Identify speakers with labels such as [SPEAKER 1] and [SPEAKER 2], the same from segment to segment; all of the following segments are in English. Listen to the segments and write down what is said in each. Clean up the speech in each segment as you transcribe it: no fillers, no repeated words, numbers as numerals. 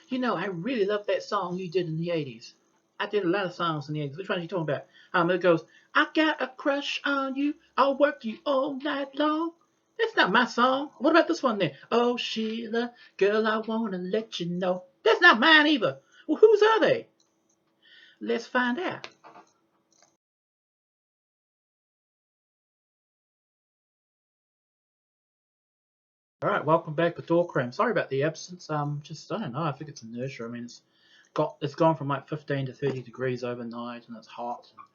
[SPEAKER 1] You know, I really love that song you did in the 80s. I did a lot of songs in the 80s. Which one are you talking about? It goes, I got a crush on you. I'll work you all night long. That's not my song. What about this one then? Oh, Sheila, girl, I want to let you know. That's not mine either. Well, whose are they? Let's find out. All right, welcome back to Door Cream. Sorry about the absence. Just I don't know. I think it's inertia. I mean, it's gone from like 15 to 30 degrees overnight, and it's hot. And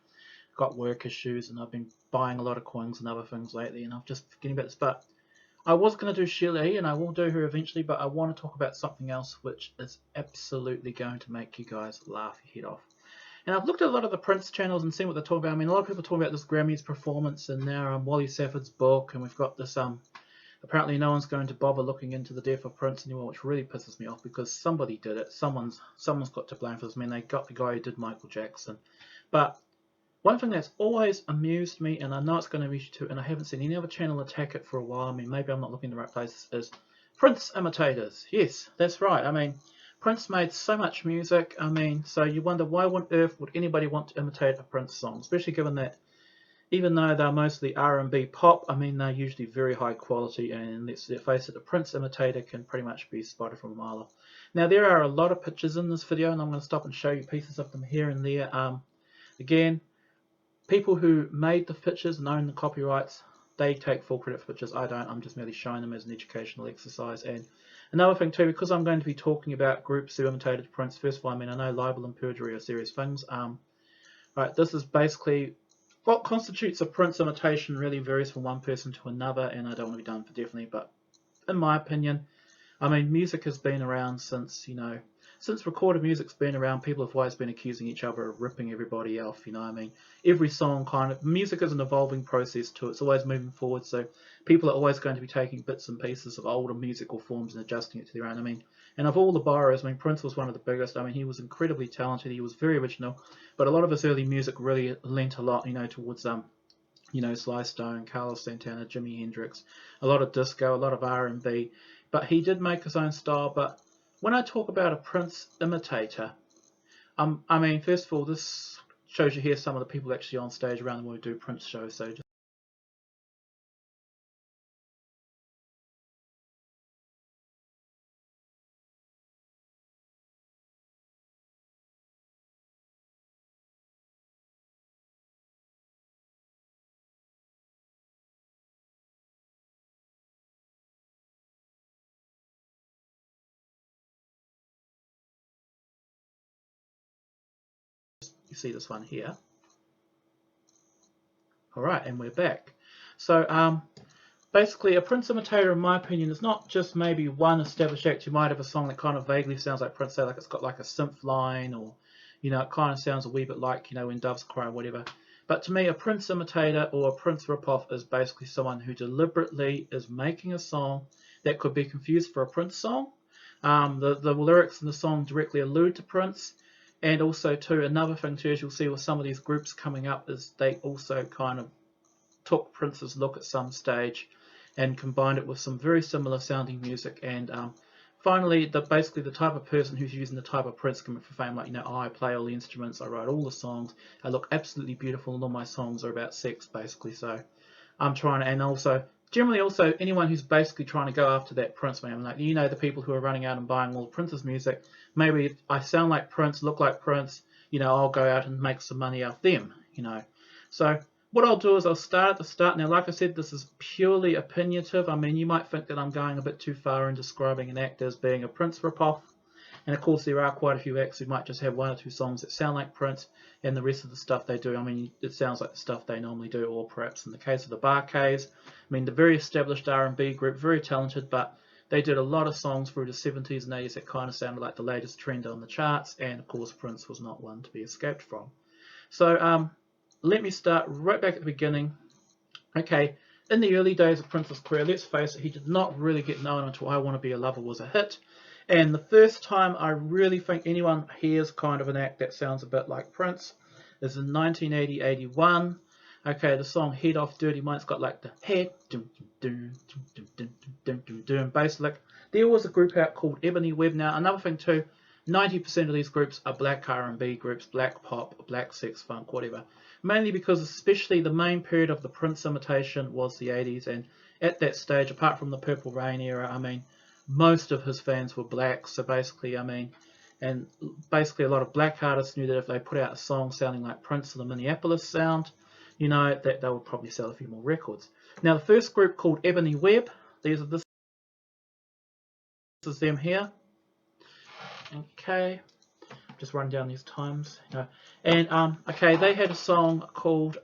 [SPEAKER 1] got work issues, and I've been buying a lot of coins and other things lately, and I'm just forgetting about this. But I was going to do Sheila, and I will do her eventually. But I want to talk about something else, which is absolutely going to make you guys laugh your head off. And I've looked at a lot of the Prince channels and seen what they're talking about. I mean, a lot of people talk about this Grammys performance and now Wally Safford's book, and we've got this apparently no one's going to bother looking into the death of Prince anymore, which really pisses me off because somebody did it. Someone's got to blame for this. I mean, they got the guy who did Michael Jackson. But one thing that's always amused me, and I know it's going to reach to, and I haven't seen any other channel attack it for a while. I mean, maybe I'm not looking in the right places. Is Prince imitators? Yes, that's right. I mean, Prince made so much music. I mean, so you wonder why on earth would anybody want to imitate a Prince song, especially given that even though they're mostly R&B pop, I mean, they're usually very high quality, and let's face it, a Prince imitator can pretty much be spotted from a mile off. Now, there are a lot of pictures in this video, and I'm going to stop and show you pieces of them here and there. Again, people who made the pictures and own the copyrights, they take full credit for pictures. I don't. I'm just merely showing them as an educational exercise. And another thing too, because I'm going to be talking about groups who imitated Prince, first of all, I mean, I know libel and perjury are serious things. Right, this is basically what constitutes a Prince imitation really varies from one person to another, and I don't want to be done for definitely, but in my opinion, I mean, music has been around since, since recorded music's been around, people have always been accusing each other of ripping everybody off, I mean, every song music is an evolving process too, it's always moving forward, so people are always going to be taking bits and pieces of older musical forms and adjusting it to their own, I mean, and of all the borrowers, I mean, Prince was one of the biggest. I mean, he was incredibly talented. He was very original, but a lot of his early music really lent a lot, towards Sly Stone, Carlos Santana, Jimi Hendrix, a lot of disco, a lot of R&B. But he did make his own style. But when I talk about a Prince imitator, I mean, first of all, this shows you here some of the people actually on stage around the world who do Prince shows. So just you see this one here. All right, and we're back. So basically, a Prince imitator, in my opinion, is not just maybe one established act. You might have a song that kind of vaguely sounds like Prince, say like it's got like a synth line, or it kind of sounds a wee bit like when doves cry or whatever. But to me, a Prince imitator or a Prince ripoff is basically someone who deliberately is making a song that could be confused for a Prince song. The lyrics in the song directly allude to Prince. And also, too, another thing, too, as you'll see with some of these groups coming up, is they also kind of took Prince's look at some stage and combined it with some very similar sounding music. And finally, basically the type of person who's using the type of Prince gimmick for fame, like, I play all the instruments, I write all the songs, I look absolutely beautiful, and all my songs are about sex, basically. So I'm trying to, and also, generally also, anyone who's basically trying to go after that Prince man, like, the people who are running out and buying all Prince's music, maybe I sound like Prince, look like Prince, I'll go out and make some money off them, So what I'll do is I'll start at the start. Now, like I said, this is purely opinionative. I mean, you might think that I'm going a bit too far in describing an act as being a Prince ripoff. And of course, there are quite a few acts who might just have one or two songs that sound like Prince, and the rest of the stuff they do, I mean, it sounds like the stuff they normally do, or perhaps in the case of the Barkays, I mean, the very established R&B group, very talented, but they did a lot of songs through the 70s and 80s that kind of sounded like the latest trend on the charts, and of course, Prince was not one to be escaped from. So, let me start right back at the beginning. Okay, in the early days of Prince's career, let's face it, he did not really get known until I Want to Be a Lover was a hit. And the first time I really think anyone hears kind of an act that sounds a bit like Prince is in 1980-81. Okay, the song Head Off Dirty Mind's got like the head, bass lick. There was a group out called Ebony Web. Now, another thing too, 90% of these groups are black R&B groups, black pop, black sex funk, whatever. Mainly because especially the main period of the Prince imitation was the 80s, and at that stage, apart from the Purple Rain era, I mean, most of his fans were black, so basically, I mean, and basically a lot of black artists knew that if they put out a song sounding like Prince or the Minneapolis sound, you know, that they would probably sell a few more records. Now, the first group called Ebony Web, this is them here. Okay, just run down these times. And okay, they had a song called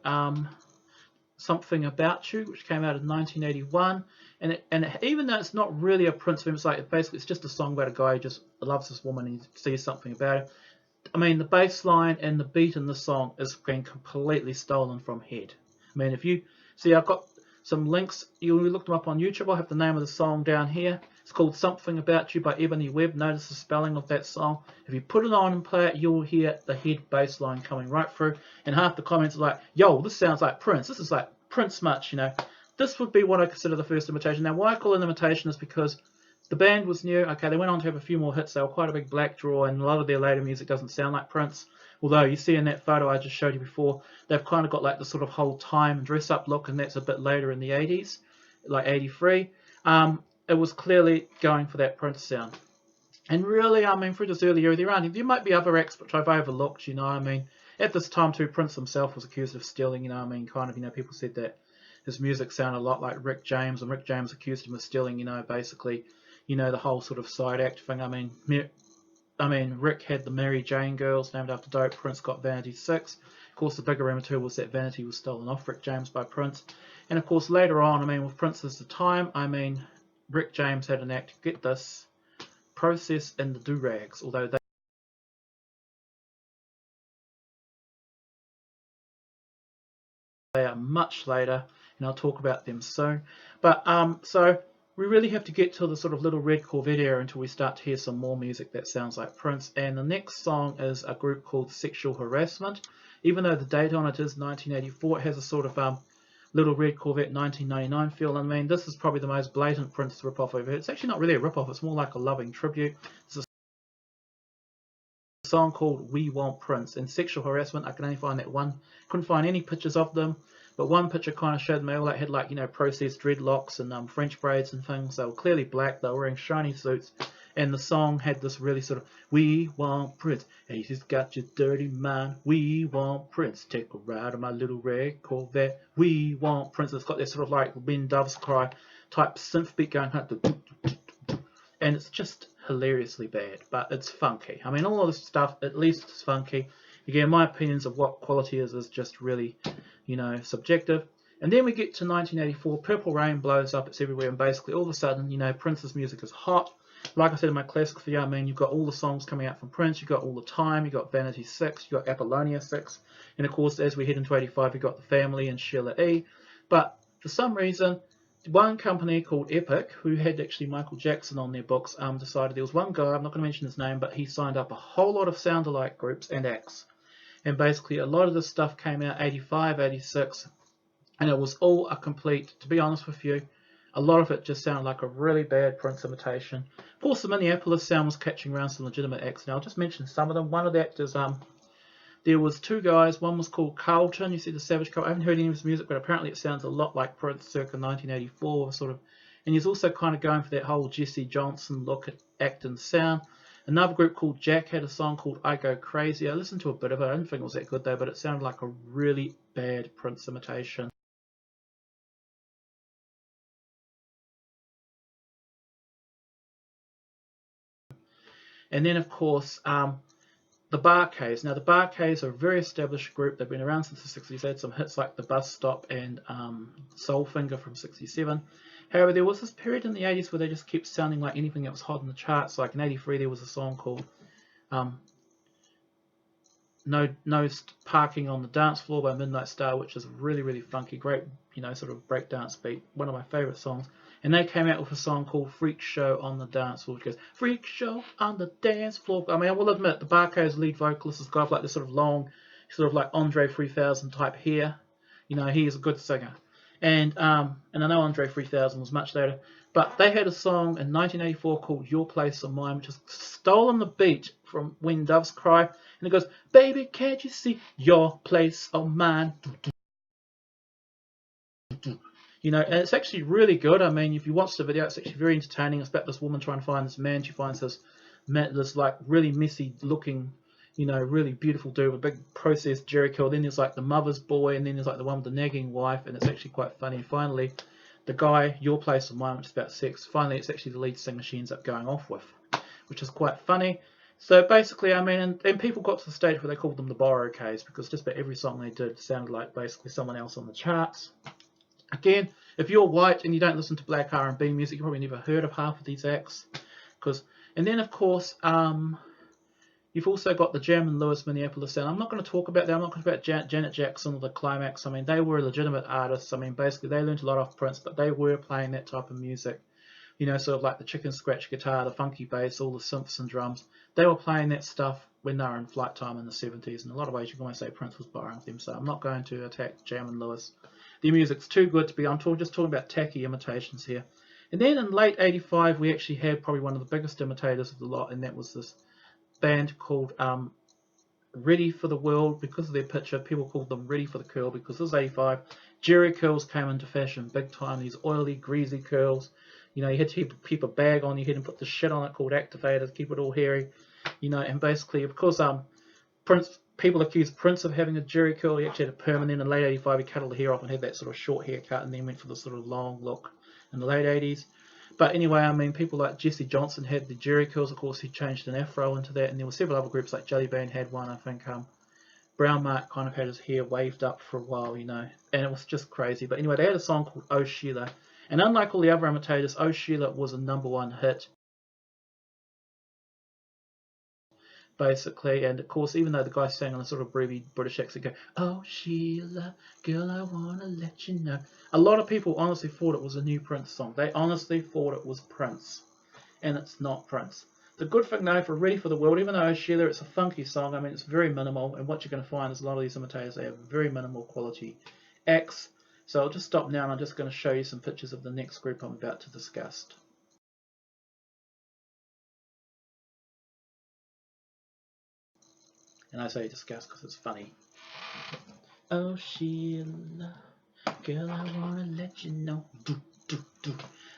[SPEAKER 1] Something About You, which came out in 1981. And even though it's not really a Prince film, it's like basically it's just a song about a guy who just loves this woman and he sees something about her. I mean, the bass line and the beat in the song is being completely stolen from Head. I mean, if you see, I've got some links. You look them up on YouTube. I'll have the name of the song down here. It's called Something About You by Ebony Web. Notice the spelling of that song. If you put it on and play it, you'll hear the Head bass line coming right through. And half the comments are like, yo, this sounds like Prince. This is like Prince much, you know. This would be what I consider the first imitation. Now, why I call it an imitation is because the band was new. Okay, they went on to have a few more hits. They were quite a big black draw, and a lot of their later music doesn't sound like Prince. Although you see in that photo I just showed you before, they've kind of got like the sort of whole time dress-up look, and that's a bit later in the 80s, like 83. It was clearly going for that Prince sound. And really, I mean, through this early era, there might be other acts which I've overlooked, you know. I mean, at this time too, Prince himself was accused of stealing, you know. I mean, kind of, you know, people said that his music sounded a lot like Rick James, and Rick James accused him of stealing, you know, basically, you know, the whole sort of side act thing. I mean, Rick had the Mary Jane girls named after dope. Prince got Vanity 6. Of course, the bigger rumor too was that Vanity was stolen off Rick James by Prince. And of course, later on, I mean, with Prince's time, I mean, Rick James had an act, get this, Process in the Do-Rags, although they are much later, and I'll talk about them soon. But so we really have to get to the sort of Little Red Corvette era until we start to hear some more music that sounds like Prince. And the next song is a group called Sexual Harassment. Even though the date on it is 1984, it has a sort of Little Red Corvette 1999 feel. I mean, this is probably the most blatant Prince ripoff I've heard. It's actually not really a ripoff, it's more like a loving tribute. It's a song called We Want Prince. And Sexual Harassment, I can only find that one. Couldn't find any pictures of them, but one picture kind of showed them. They all had like, you know, processed dreadlocks and French braids and things. They were clearly black. They were wearing shiny suits. And the song had this really sort of, we want Prince, hey, he's got your dirty mind, we want Prince, take a ride on my little red Corvette, we want Prince. It's got this sort of like When Doves Cry type synth beat going, and it's just hilariously bad, but it's funky. I mean, all of this stuff, at least it's funky. Again, my opinions of what quality is just really, you know, subjective. And then we get to 1984, Purple Rain blows up, it's everywhere, and basically all of a sudden, you know, Prince's music is hot. Like I said in my classic video, I mean, you've got all the songs coming out from Prince, you've got All the Time, you've got Vanity 6, you've got Apollonia 6, and of course, as we head into 85, you've got The Family and Sheila E. But for some reason, one company called Epic, who had actually Michael Jackson on their books, decided there was one guy, I'm not going to mention his name, but he signed up a whole lot of sound-alike groups and acts. And basically, a lot of this stuff came out 85, 86, and it was all a complete, to be honest with you, a lot of it just sounded like a really bad Prince imitation. Of course, the Minneapolis sound was catching around some legitimate acts. Now, I'll just mention some of them. One of the actors, there was two guys. One was called Carlton. You see the Savage Carlton. I haven't heard any of his music, but apparently it sounds a lot like Prince circa 1984, sort of. And he's also kind of going for that whole Jesse Johnson look at act and sound. Another group called Jack had a song called I Go Crazy. I listened to a bit of it. I didn't think it was that good though, but it sounded like a really bad Prince imitation. And then, of course, the Barkays. Now, the Barkays are a very established group. They've been around since the 60s. They had some hits like The Bus Stop and Soulfinger from 67. However, there was this period in the 80s where they just kept sounding like anything that was hot in the charts. Like in 83, there was a song called No Parking on the Dance Floor by Midnight Star, which is really, really funky, great, you know, sort of breakdance beat. One of my favourite songs. And they came out with a song called Freak Show on the Dance Floor, which goes, Freak Show on the Dance Floor. I mean, I will admit, the Barkays lead vocalist has got like this sort of long, sort of like Andre 3000 type hair. You know, he is a good singer. And I know Andre 3000 was much later. But they had a song in 1984 called Your Place or Mine, which is stolen the beat from When Doves Cry. And it goes, baby, can't you see your place or mine? You know, and it's actually really good. I mean, if you watch the video, it's actually very entertaining. It's about this woman trying to find this man. She finds this like really messy looking, you know, really beautiful dude with a big processed jerry curl. Then there's like the mother's boy, and then there's like the one with the nagging wife, and it's actually quite funny. And finally, the guy, Your Place or Mine, which is about sex, finally it's actually the lead singer she ends up going off with, which is quite funny. So basically, I mean, and people got to the stage where they called them the Barkays, because just about every song they did sounded like basically someone else on the charts. Again, if you're white and you don't listen to black R&B music, you probably never heard of half of these acts. And then of course, you've also got the Jam and Lewis Minneapolis sound. I'm not going to talk about that. I'm not going to talk about Janet Jackson or the Climax. I mean, they were legitimate artists. I mean, basically they learned a lot off Prince, but they were playing that type of music. You know, sort of like the chicken scratch guitar, the funky bass, all the synths and drums. They were playing that stuff when they were in flight time in the 70s. In a lot of ways, you can almost say Prince was borrowing them. So I'm not going to attack Jam and Lewis. The music's too good to be. I'm just talking about tacky imitations here. And then in late '85, we actually had probably one of the biggest imitators of the lot, and that was this band called Ready for the World. Because of their picture, people called them Ready for the Curl, because this was '85. Jerry curls came into fashion big time. These oily, greasy curls. You know, you had to keep a bag on your head and put the shit on it called activator to keep it all hairy. You know, and basically because people accused Prince of having a jerry curl. He actually had a permanent. In late '85, he cut all the hair off and had that sort of short haircut, and then went for the sort of long look in the late '80s. But anyway, I mean, people like Jesse Johnson had the jerry curls. Of course, he changed an afro into that, and there were several other groups like Jelly Band had one. I think Brown Mark kind of had his hair waved up for a while, you know, and it was just crazy. But anyway, they had a song called Oh Sheila, and unlike all the other imitators, Oh Sheila was a #1 hit. Basically, and of course, even though the guy sang on a sort of breathy British accent, go, oh Sheila, girl, I wanna let you know. A lot of people honestly thought it was a new Prince song. They honestly thought it was Prince, and it's not Prince. The good thing though, for Ready for the World, even though Oh Sheila, it's a funky song, I mean, it's very minimal, and what you're going to find is a lot of these imitators, they have very minimal quality acts. So I'll just stop now, and I'm just going to show you some pictures of the next group I'm about to discuss. And I say discuss because it's funny. Oh Sheila, girl, I wanna let you know. Do, do, do.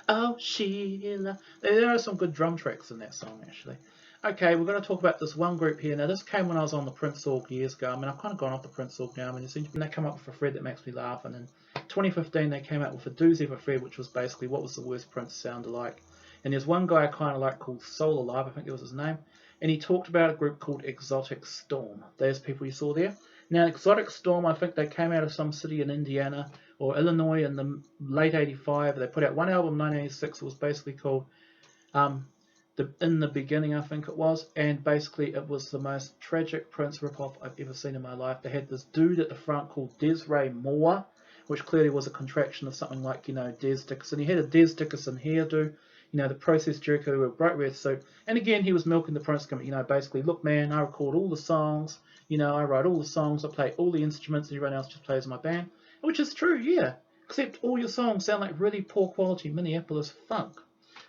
[SPEAKER 1] Oh Sheila. There are some good drum tracks in that song, actually. Okay, we're going to talk about this one group here. Now, this came when I was on the Prince org years ago. I mean, I've kind of gone off the Prince org now. I mean, they come up with a thread that makes me laugh. And in 2015, they came out with a doozy of a thread, which was basically what was the worst Prince sounded like. And there's one guy I kind of like called Soul Alive, I think that was his name. And he talked about a group called Exotic Storm. There's people you saw there. Now, Exotic Storm, I think they came out of some city in Indiana or Illinois in the late '85. They put out one album in 1986. It was basically called In the Beginning, I think it was. And basically, it was the most tragic Prince ripoff I've ever seen in my life. They had this dude at the front called Desiree Moore, which clearly was a contraction of something like, you know, Des Dickerson. He had a Des Dickerson hairdo. You know, the processed Jericho with a bright red suit. And again, he was milking the Prince gimmick. You know, basically, look, man, I record all the songs. You know, I write all the songs. I play all the instruments, and everyone else just plays in my band. Which is true, yeah. Except all your songs sound like really poor quality Minneapolis funk.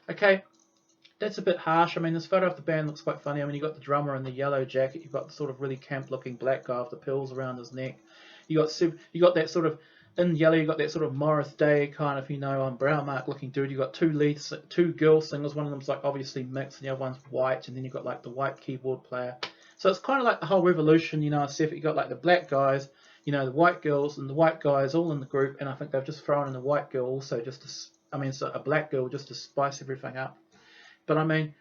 [SPEAKER 1] Okay, that's a bit harsh. I mean, this photo of the band looks quite funny. I mean, you've got the drummer in the yellow jacket. You've got the sort of really camp-looking black guy with the pills around his neck. You got that sort of in yellow, you got that sort of Morris Day kind of, you know, brown mark looking dude. You got two girl singers. One of them's like obviously mixed, and the other one's white, and then you got like the white keyboard player. So it's kind of like the whole revolution, you know. You got like the black guys, you know, the white girls, and the white guys all in the group. And I think they've just thrown in a white girl also, so a black girl just to spice everything up. But I mean,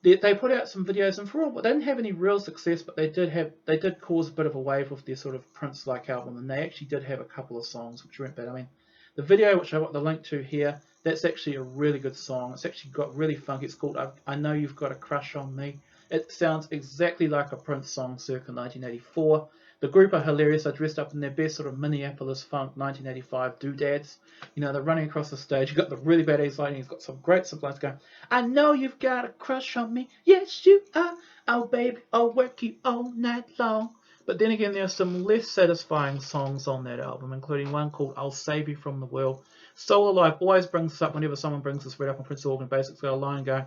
[SPEAKER 1] they put out some videos, and for all, they didn't have any real success, but they did cause a bit of a wave with their sort of Prince-like album, and they actually did have a couple of songs which weren't bad. I mean, the video which I got the link to here, that's actually a really good song. It's actually got really funky. It's called I Know You've Got a Crush on Me. It sounds exactly like a Prince song circa 1984. The group are hilarious. They're dressed up in their best sort of Minneapolis funk 1985 doodads. You know, they're running across the stage. You've got the really bad ace lighting. He's got some great sublines going, I know you've got a crush on me. Yes, you are. Oh, baby, I'll work you all night long. But then again, there are some less satisfying songs on that album, including one called I'll Save You From the World. Soul Alive always brings this up whenever someone brings this right up on Prince organ. Basically, got a line go,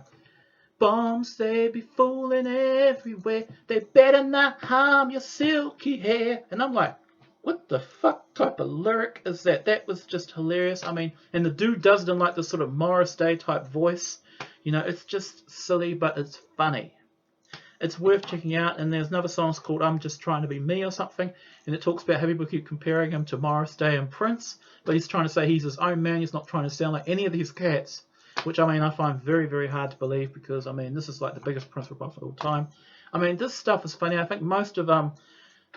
[SPEAKER 1] bombs, they be fooling everywhere. They better not harm your silky hair. And I'm like, what the fuck type of lyric is that? That was just hilarious. I mean, and the dude does it in like this sort of Morris Day type voice. You know, it's just silly, but it's funny. It's worth checking out. And there's another song called I'm Just Trying to Be Me or something. And it talks about how people keep comparing him to Morris Day and Prince. But he's trying to say he's his own man. He's not trying to sound like any of these cats. Which, I mean, I find very, very hard to believe because, I mean, this is like the biggest Prince ripoff of all time. I mean, this stuff is funny. I think most of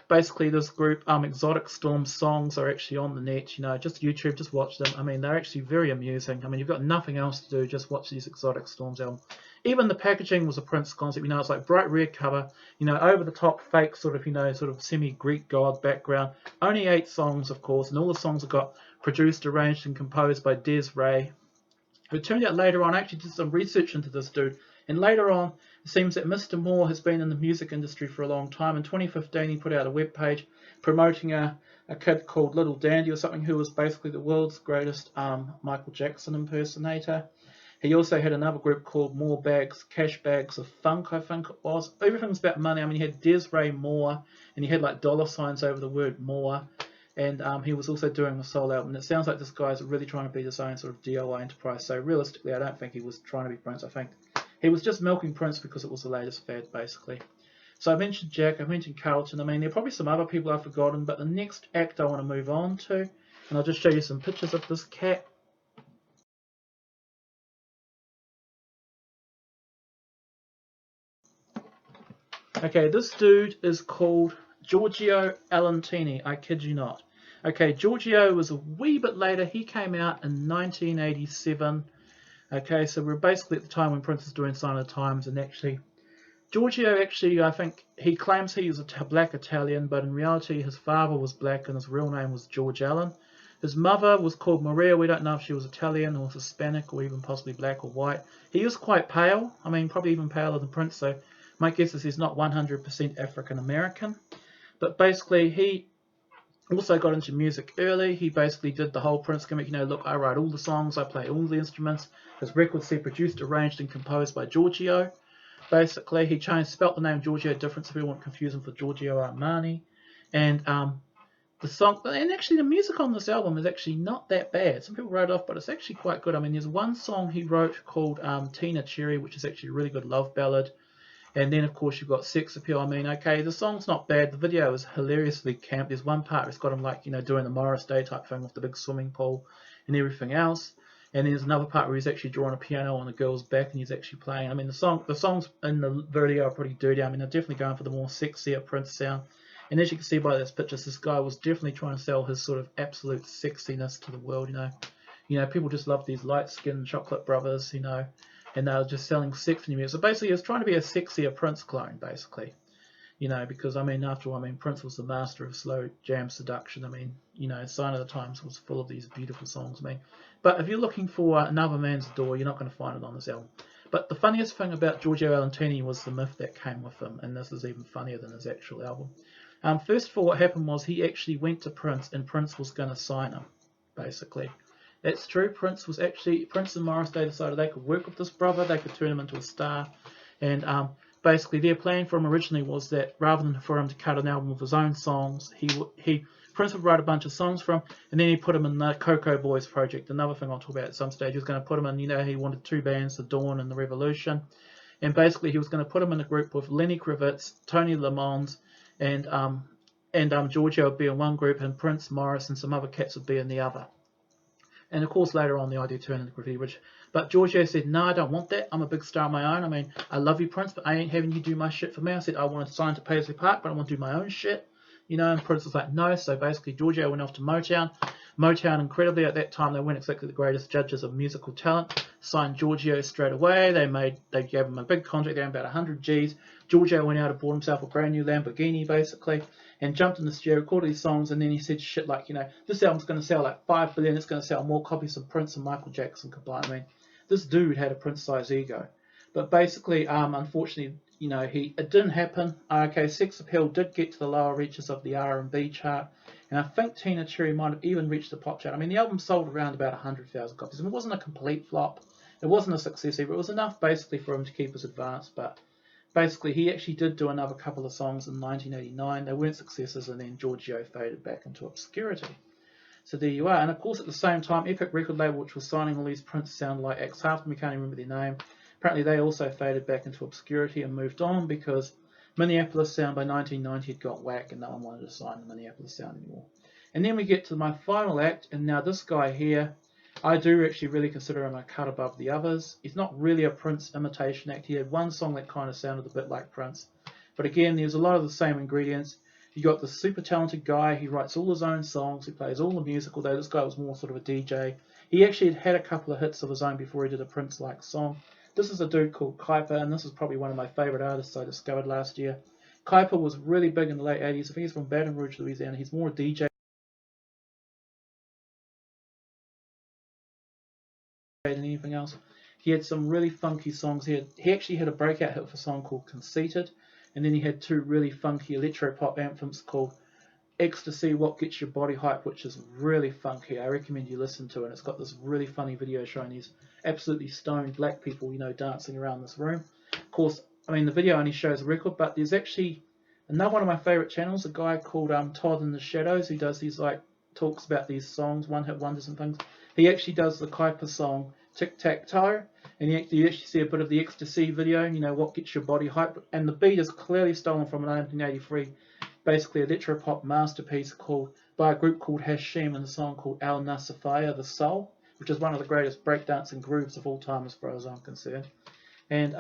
[SPEAKER 1] basically this group, Exotic Storm songs are actually on the net. You know, just YouTube, just watch them. I mean, they're actually very amusing. I mean, you've got nothing else to do, just watch these Exotic Storms albums. Even the packaging was a Prince concept. You know, it's like bright red cover. You know, over the top fake sort of, you know, sort of semi-Greek god background. Only 8 songs, of course, and all the songs have got produced, arranged, and composed by Des Ray. It turned out later on, I actually did some research into this dude, and later on, it seems that Mr. Moore has been in the music industry for a long time. In 2015, he put out a web page promoting a kid called Little Dandy or something, who was basically the world's greatest Michael Jackson impersonator. He also had another group called More Bags, Cash Bags of Funk, I think it was. Everything was about money. I mean, he had Desiree Moore, and he had like dollar signs over the word Moore. And he was also doing a solo album. And it sounds like this guy's really trying to be his own sort of DIY enterprise. So realistically, I don't think he was trying to be Prince. I think he was just milking Prince because it was the latest fad, basically. So I mentioned Jack, I mentioned Carlton. I mean, there are probably some other people I've forgotten, but the next act I want to move on to, and I'll just show you some pictures of this cat. Okay, this dude is called Giorgio Valentini. I kid you not. Okay, Giorgio was a wee bit later. He came out in 1987. Okay, so we're basically at the time when Prince was doing Sign of the Times, and actually, Giorgio actually, I think, he claims he was a black Italian, but in reality his father was black and his real name was George Allen. His mother was called Maria. We don't know if she was Italian or Hispanic or even possibly black or white. He was quite pale. I mean, probably even paler than Prince, so my guess is he's not 100% African American. But basically, he also got into music early. He basically did the whole Prince gimmick. You know, look, I write all the songs, I play all the instruments. His records said produced, arranged, and composed by Giorgio. Basically, he spelt the name Giorgio different so people won't confuse him for Giorgio Armani. And the song, and actually the music on this album is actually not that bad. Some people wrote it off, but it's actually quite good. I mean, there's one song he wrote called Tina Cherry, which is actually a really good love ballad. And then, of course, you've got Sex Appeal. I mean, okay, the song's not bad. The video is hilariously camp. There's one part where it's got him, like, you know, doing the Morris Day type thing with the big swimming pool and everything else. And there's another part where he's actually drawing a piano on a girl's back and he's actually playing. I mean, the songs in the video are pretty dirty. I mean, they're definitely going for the more sexier Prince sound. And as you can see by this picture, this guy was definitely trying to sell his sort of absolute sexiness to the world, you know. You know, people just love these light-skinned chocolate brothers, you know. And they were just selling sex music. So basically, he was trying to be a sexier Prince clone, basically. You know, because, I mean, after all, I mean, Prince was the master of slow jam seduction. I mean, you know, Sign of the Times was full of these beautiful songs, I mean. But if you're looking for Another Man's Door, you're not going to find it on this album. But the funniest thing about Giorgio Valentini was the myth that came with him. And this is even funnier than his actual album. First of all, what happened was he actually went to Prince, and Prince was going to sign him, basically. That's true. Prince and Morris Day decided they could work with this brother. They could turn him into a star. And basically their plan for him originally was that rather than for him to cut an album of his own songs, Prince would write a bunch of songs for him, and then he put him in the Cocoa Boys project. Another thing I'll talk about at some stage. He was going to put him in, you know, he wanted 2 bands, The Dawn and The Revolution. And basically he was going to put him in a group with Lenny Kravitz, Tony Lamont, and Giorgio would be in one group, and Prince, Morris, and some other cats would be in the other. And of course, later on, the idea turned into Graffiti Rich. But Giorgio said, no, I don't want that. I'm a big star on my own. I mean, I love you, Prince, but I ain't having you do my shit for me. I said, I want to sign to Paisley Park, but I want to do my own shit. You know, and Prince was like, no. So basically, Giorgio went off to Motown. Motown, incredibly, at that time, they weren't exactly the greatest judges of musical talent. Signed Giorgio straight away. They gave him a big contract. They had about 100 G's. Giorgio went out and bought himself a brand new Lamborghini, basically, and jumped in the studio, recorded these songs, and then he said shit like, you know, this album's going to sell like 5 billion. It's going to sell more copies than Prince and Michael Jackson combined. I mean, this dude had a Prince-sized ego. But basically, unfortunately, you know, it didn't happen. Okay, Sex Appeal did get to the lower reaches of the R&B chart, And I think Tina Cherry might have even reached the pop chart. I mean, the album sold around about 100,000 copies. And it wasn't a complete flop. It wasn't a success either. It was enough basically for him to keep his advance. But basically, he actually did do another couple of songs in 1989. They weren't successes, and then Giorgio faded back into obscurity. So there you are. And of course, at the same time, Epic record label, which was signing all these Prince sound-alike acts, half of them we can't even remember their name. Apparently, they also faded back into obscurity and moved on because Minneapolis Sound by 1990 had got whack and no one wanted to sign the Minneapolis Sound anymore. And then we get to my final act, and now this guy here, I do actually really consider him a cut above the others. He's not really a Prince imitation act. He had one song that kind of sounded a bit like Prince. But again, there's a lot of the same ingredients. You got this super talented guy, he writes all his own songs, he plays all the music, although this guy was more sort of a DJ. He actually had a couple of hits of his own before he did a Prince-like song. This is a dude called Kyper, and this is probably one of my favourite artists I discovered last year. Kyper was really big in the late 80s. I think he's from Baton Rouge, Louisiana. He's more a DJ than anything else. He had some really funky songs. He actually had a breakout hit with a song called Conceited, and then he had two really funky electro-pop anthems called Ecstasy, What Gets Your Body Hype, which is really funky. I recommend you listen to it. It's got this really funny video showing these absolutely stoned black people, you know, dancing around this room. Of course, I mean, the video only shows a record, but there's actually another one of my favorite channels, a guy called Todd in the Shadows, who does these, like, talks about these songs, one-hit wonders and things. He actually does the Kyper song Tic Tac Toe, and you actually see a bit of the Ecstasy video, you know, What Gets Your Body Hype, and the beat is clearly stolen from a 1983 basically electro-pop masterpiece by a group called Hashim, and a song called Al Nasafaya, The Soul, which is one of the greatest breakdancing grooves of all time as far as I'm concerned. And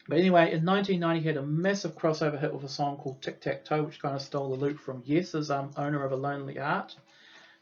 [SPEAKER 1] but anyway, in 1990 he had a massive crossover hit with a song called Tic Tac Toe, which kind of stole the loop from Yes's Owner of a Lonely Heart.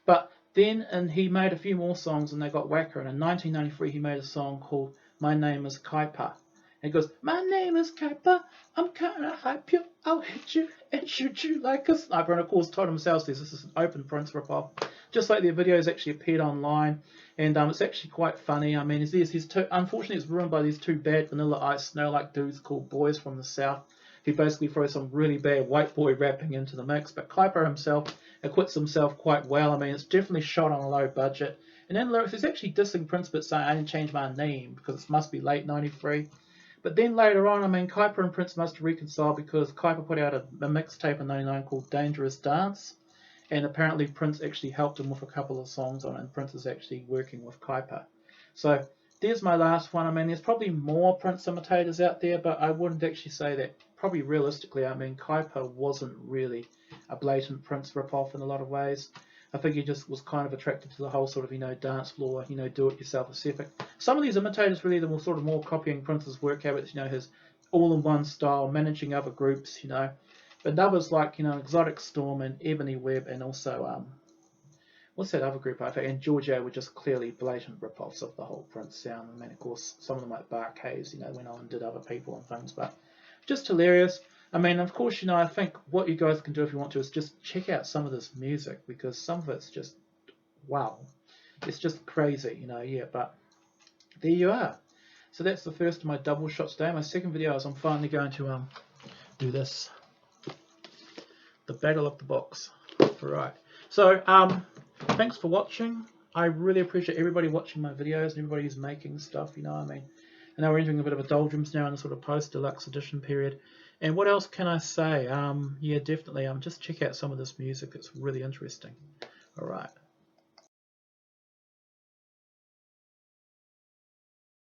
[SPEAKER 1] But then he made a few more songs and they got whacker, and in 1993 he made a song called My Name is Kyper. And he goes, my name is Kyper, I'm kinda hype you, I'll hit you and shoot you like a sniper. And of course Todd himself says this is an open Prince ripoff. Just like the videos actually appeared online, and it's actually quite funny. I mean, unfortunately it's ruined by these two bad Vanilla Ice Snow-like dudes called Boys from the South, who basically throw some really bad white boy rapping into the mix. But Kyper himself acquits himself quite well. I mean, it's definitely shot on a low budget. And then lyrics, he's actually dissing Prince, but saying I didn't change my name because it must be late 93. But then later on, I mean, Kyper and Prince must reconcile because Kyper put out a mixtape in 99 called Dangerous Dance, and apparently Prince actually helped him with a couple of songs on it, and Prince is actually working with Kyper. So there's my last one. I mean, there's probably more Prince imitators out there, but I wouldn't actually say that. Probably realistically, I mean, Kyper wasn't really a blatant Prince ripoff in a lot of ways. I think he just was kind of attracted to the whole sort of, you know, dance floor, you know, do-it-yourself aesthetic. Some of these imitators really were sort of more copying Prince's work habits, you know, his all-in-one style, managing other groups, you know. But others like, you know, Exotic Storm and Ebony Web, and also, what's that other group I think? And Georgio were just clearly blatant rip-offs of the whole Prince sound. I mean, of course, some of them like Barkays, you know, went on and did other people and things, but just hilarious. I mean, of course, you know, I think what you guys can do if you want to is just check out some of this music, because some of it's just, wow. It's just crazy, you know, yeah, but there you are. So that's the first of my double shots today. My second video is I'm finally going to do this. The Battle of the Box. Alright. So, thanks for watching. I really appreciate everybody watching my videos and everybody who's making stuff, you know what I mean. And now we're entering a bit of a doldrums now in the sort of post-deluxe edition period. And what else can I say? Yeah, definitely. Just check out some of this music. It's really interesting. Alright.